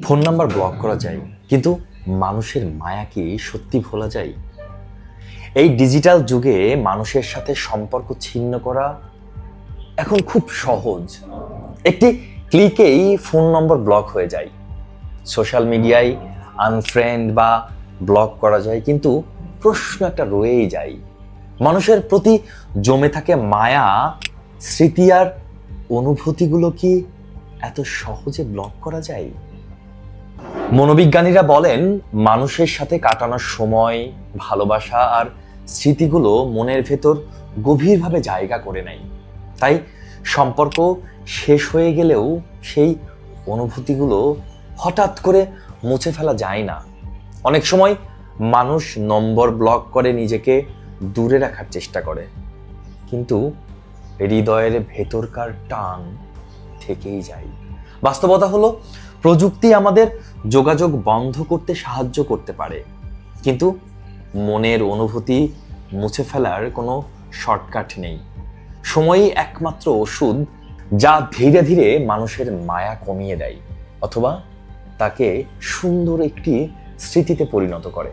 Phone number block করা যায়, কিন্তু মানুষের মায়া কি সত্যি ভোলা যায়? এই ডিজিটাল যুগে মানুষের সাথে সম্পর্ক ছিন্ন করা এখন খুব সহজ। একটি ক্লিকেই ফোন নম্বর ব্লক হয়ে যায়। সোশ্যাল মিডিয়ায় আনফ্রেন্ড বা ব্লক করা যায়, কিন্তু প্রশ্ন একটা রয়েই যায়, মানুষের প্রতি জমে থাকে মায়া, স্মৃতি আর অনুভূতিগুলো কি এত সহজে ব্লক করা যায়? মনোবিজ্ঞানীরা বলেন, মানুষের সাথে কাটানোর সময়, ভালোবাসা আর স্মৃতিগুলো মনের ভেতর গভীরভাবে জায়গা করে নেয়। তাই সম্পর্ক শেষ হয়ে গেলেও সেই অনুভূতিগুলো হঠাৎ করে মুছে ফেলা যায় না। অনেক সময় মানুষ নম্বর ব্লক করে নিজেকে দূরে রাখার চেষ্টা করে, কিন্তু হৃদয়ের ভেতরকার টান থেকেই যায়। বাস্তবতা হলো, প্রযুক্তি আমাদের যোগাযোগ বন্ধ করতে সাহায্য করতে পারে, কিন্তু মনের অনুভূতি মুছে ফেলার কোনো শর্টকাট নেই। সময়ই একমাত্র ওষুধ, যা ধীরে ধীরে মানুষের মায়া কমিয়ে দেয় অথবা তাকে সুন্দর একটি স্মৃতিতে পরিণত করে।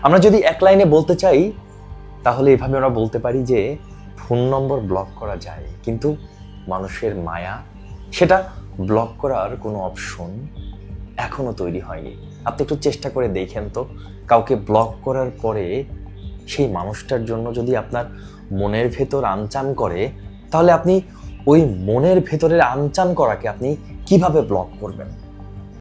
আমরা যদি এক লাইনে বলতে চাই, তাহলে এভাবে আমরা বলতে পারি যে ফোন নম্বর ব্লক করা যায়, কিন্তু মানুষের মায়া, সেটা ব্লক করার কোনো অপশন এখনো তৈরি হয়নি। আপনি একটু চেষ্টা করে দেখেন তো, কাউকে ব্লক করার পরে সেই মানুষটার জন্য যদি আপনার মনের ভেতর আনচান করে, তাহলে আপনি ওই মনের ভেতরের আনচান করাকে আপনি কিভাবে ব্লক করবেন?